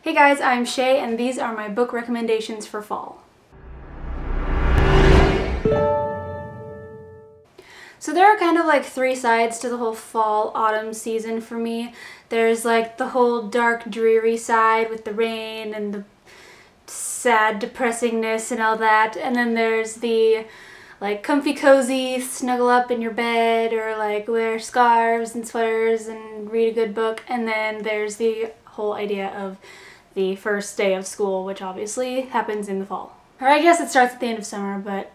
Hey guys, I'm Shay and these are my book recommendations for fall. So there are kind of like three sides to the whole fall-autumn season for me. There's like the whole dark, dreary side with the rain and the sad depressingness and all that. And then there's the like comfy cozy, snuggle up in your bed or like wear scarves and sweaters and read a good book. And then there's the whole idea of the first day of school, which obviously happens in the fall. Or I guess it starts at the end of summer, but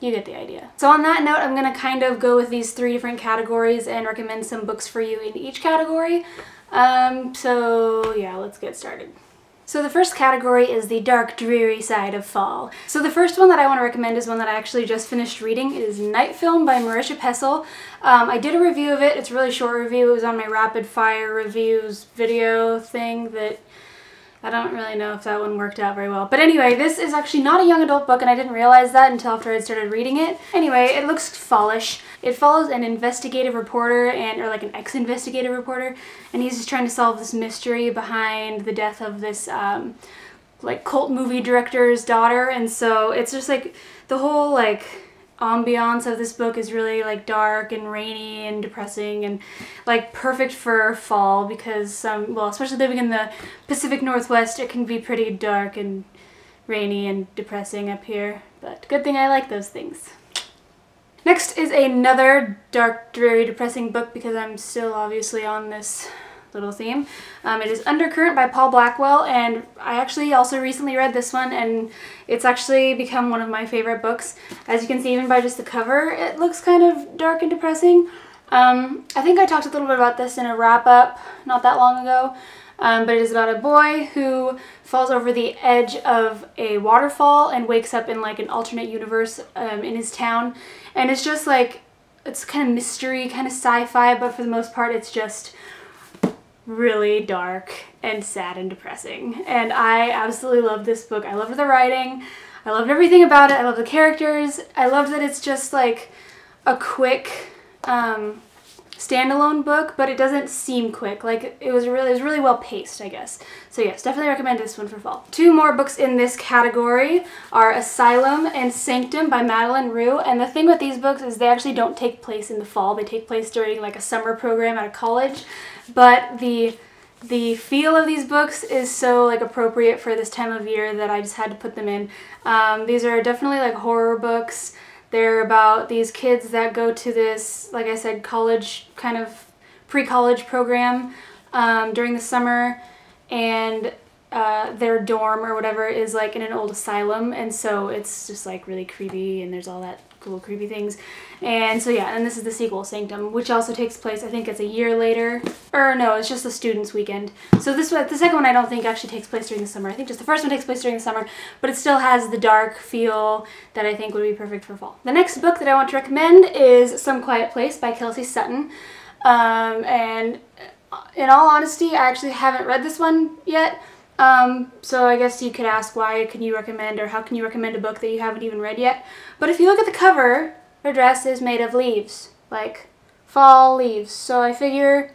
you get the idea. So on that note, I'm gonna kind of go with these three different categories and recommend some books for you in each category. So yeah, let's get started. So the first category is the dark, dreary side of fall. So the first one that I want to recommend is one that I actually just finished reading. It is Night Film by Marisha Pessl. I did a review of it. It's a really short review. It was on my rapid fire reviews video thing that I don't really know if that one worked out very well. But anyway, this is actually not a young adult book, and I didn't realize that until after I started reading it. Anyway, it looks fallish. It follows an investigative reporter, or like an ex-investigative reporter, and he's just trying to solve this mystery behind the death of this like cult movie director's daughter. And so it's just like the whole like ambiance of this book is really like dark and rainy and depressing and like perfect for fall because well, especially living in the Pacific Northwest, it can be pretty dark and rainy and depressing up here, but good thing I like those things. Next is another dark, dreary, depressing book because I'm still obviously on this little theme. It is Undercurrent by Paul Blackwell, and I actually also recently read this one, and it's actually become one of my favorite books. As you can see, even by just the cover, it looks kind of dark and depressing. I think I talked a little bit about this in a wrap-up not that long ago, but it is about a boy who falls over the edge of a waterfall and wakes up in like an alternate universe in his town, and it's just like, it's kind of mystery, kind of sci-fi, but for the most part it's just really dark and sad and depressing. And I absolutely love this book. I loved the writing. I loved everything about it. I love the characters. I love that it's just like a quick standalone book, but it doesn't seem quick. Like it was really well paced, I guess. So yes, definitely recommend this one for fall. Two more books in this category are Asylum and Sanctum by Madeline Rue. And the thing with these books is they actually don't take place in the fall. They take place during like a summer program at a college. But the feel of these books is so like appropriate for this time of year that I just had to put them in. These are definitely like horror books. They're about these kids that go to this, like I said, college, kind of pre-college program during the summer, and their dorm or whatever is like in an old asylum, and so it's just like really creepy and there's all that cool creepy things. And so yeah, and this is the sequel, Sanctum, which also takes place, I think it's a year later, or no, it's just the students' weekend. So this one, the second one I don't think actually takes place during the summer. I think just the first one takes place during the summer, but it still has the dark feel that I think would be perfect for fall. The next book that I want to recommend is Some Quiet Place by Kelsey Sutton. And in all honesty, I actually haven't read this one yet. So I guess you could ask, why can you recommend, or how can you recommend a book that you haven't even read yet? But if you look at the cover, her dress is made of leaves, like fall leaves. So I figure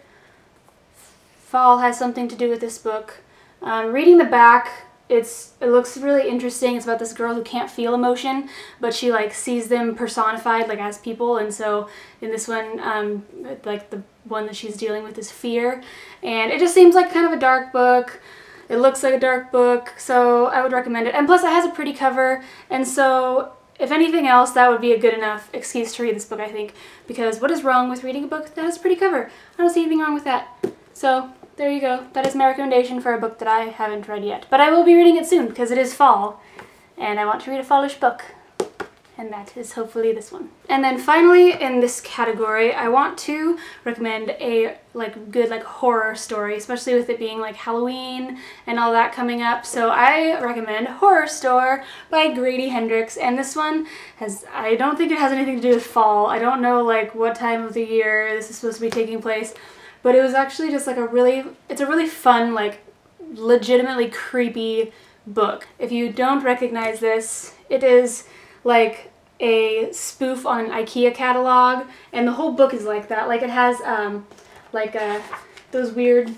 fall has something to do with this book. Reading the back, it looks really interesting. It's about this girl who can't feel emotion, but she like sees them personified like as people. And so in this one, like the one that she's dealing with is fear. And it just seems like kind of a dark book. It looks like a dark book, so I would recommend it. And plus it has a pretty cover, and so if anything else, that would be a good enough excuse to read this book, I think. Because what is wrong with reading a book that has a pretty cover? I don't see anything wrong with that. So there you go. That is my recommendation for a book that I haven't read yet. But I will be reading it soon because it is fall, and I want to read a fallish book. And that is hopefully this one. And then finally in this category, I want to recommend a good horror story, especially with it being like Halloween and all that coming up. So I recommend Horror Store by Grady Hendrix. And this one I don't think it has anything to do with fall. I don't know like what time of the year this is supposed to be taking place, but it was actually just like it's a really fun, like legitimately creepy book. If you don't recognize this, it is like a spoof on an IKEA catalog, and the whole book is like that. Like it has those weird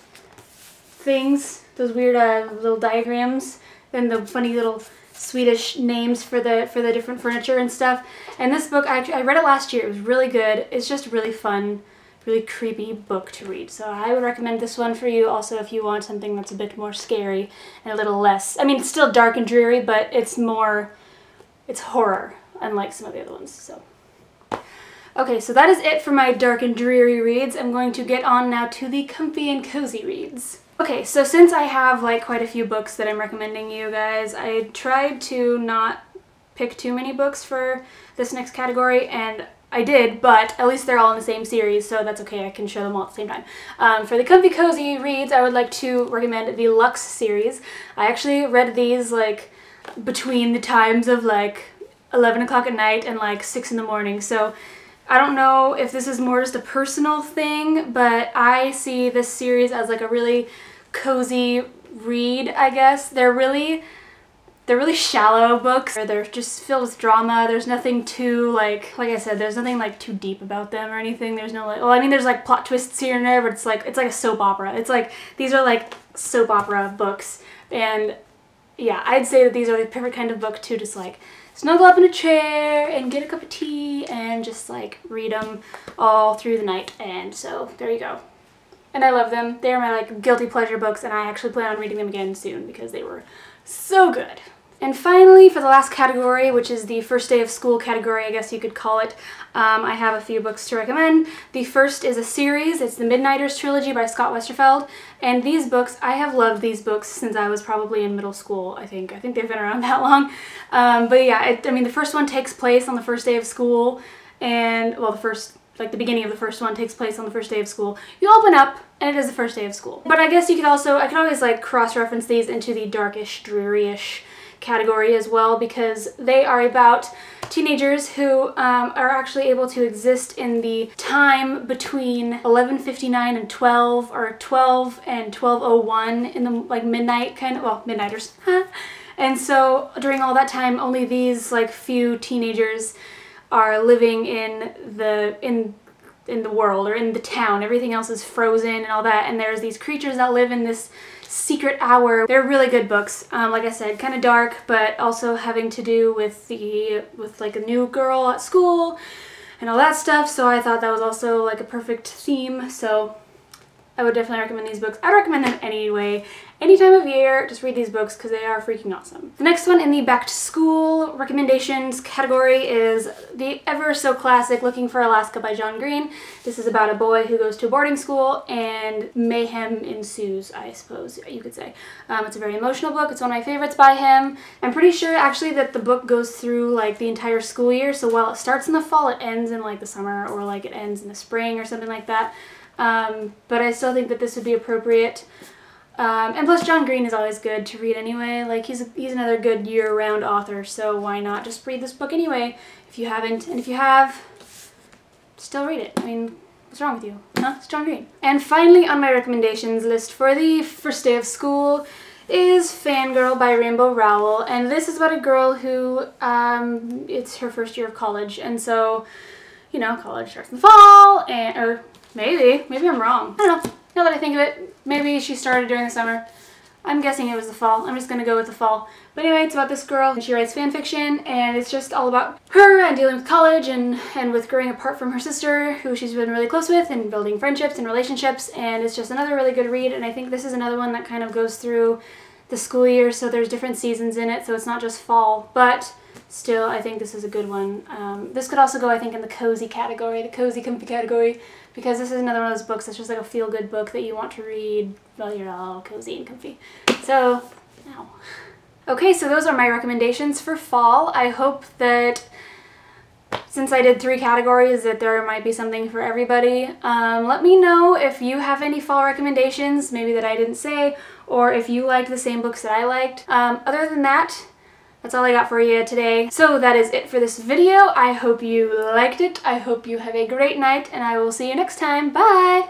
things, those weird little diagrams, and the funny little Swedish names for the different furniture and stuff. And this book, I read it last year. It was really good. It's just really fun, really creepy book to read. So I would recommend this one for you also if you want something that's a bit more scary and a little less, I mean, it's still dark and dreary, but it's horror, unlike some of the other ones, so. Okay, so that is it for my dark and dreary reads. I'm going to get on now to the comfy and cozy reads. Okay, so since I have like quite a few books that I'm recommending you guys, I tried to not pick too many books for this next category, and I did, but at least they're all in the same series, so that's okay, I can show them all at the same time. For the comfy cozy reads, I would like to recommend the Lux series. I actually read these like between the times of like 11 o'clock at night and like 6 in the morning, so I don't know if this is more just a personal thing, but I see this series as like a really cozy read, I guess. They're really shallow books. They're just filled with drama. There's nothing too like I said, there's nothing like too deep about them or anything. There's no like, well, I mean, there's like plot twists here and there, but it's like a soap opera. It's like, these are like soap opera books, and yeah, I'd say that these are the perfect kind of book to just like snuggle up in a chair and get a cup of tea and just like read them all through the night. And so there you go. And I love them. They are my like guilty pleasure books, and I actually plan on reading them again soon because they were so good. And finally, for the last category, which is the first day of school category, I guess you could call it, I have a few books to recommend. The first is a series. It's the Midnighters trilogy by Scott Westerfeld. And these books, I have loved these books since I was probably in middle school, I think. I think they've been around that long. But yeah, I mean, the first one takes place on the first day of school, and, well, the beginning of the first one takes place on the first day of school. You open up, and it is the first day of school. But I guess you could also, I could always like cross-reference these into the darkish, dreary-ish category as well, because they are about teenagers who are actually able to exist in the time between 11:59 and 12, or 12 and 12:01 in the like midnight kind of, well, midnighters. And so during all that time, only these like few teenagers are living in the world, or in the town. Everything else is frozen and all that, and there's these creatures that live in this secret hour. They're really good books. Like I said, kind of dark, but also having to do with like a new girl at school and all that stuff, so I thought that was also like a perfect theme, so I would definitely recommend these books. I'd recommend them anyway. Any time of year, just read these books because they are freaking awesome. The next one in the back to school recommendations category is the ever so classic Looking for Alaska by John Green. This is about a boy who goes to a boarding school and mayhem ensues, I suppose you could say. It's a very emotional book. It's one of my favorites by him. I'm pretty sure actually that the book goes through like the entire school year, so while it starts in the fall, it ends in like the summer, or like it ends in the spring or something like that. But I still think that this would be appropriate. And plus John Green is always good to read anyway. Like he's another good year-round author, so why not just read this book anyway if you haven't, and if you have, still read it. I mean, what's wrong with you? Huh? It's John Green. And finally on my recommendations list for the first day of school is Fangirl by Rainbow Rowell, and this is about a girl who, it's her first year of college, and so, you know, college starts in the fall, and, or maybe I'm wrong. I don't know. Now that I think of it, maybe she started during the summer. I'm guessing it was the fall. I'm just gonna go with the fall. But anyway, it's about this girl, and she writes fan fiction, and it's just all about her and dealing with college and with growing apart from her sister, who she's been really close with, and building friendships and relationships, and it's just another really good read, and I think this is another one that kind of goes through the school year, so there's different seasons in it, so it's not just fall, but still, I think this is a good one. This could also go, I think, in the cozy category, the cozy, comfy category, because this is another one of those books that's just like a feel-good book that you want to read while you're all cozy and comfy. So, ow. Okay, so those are my recommendations for fall. I hope that since I did 3 categories that there might be something for everybody. Let me know if you have any fall recommendations, maybe that I didn't say, or if you liked the same books that I liked. Other than that, that's all I got for you today. So that is it for this video. I hope you liked it. I hope you have a great night, and I will see you next time. Bye!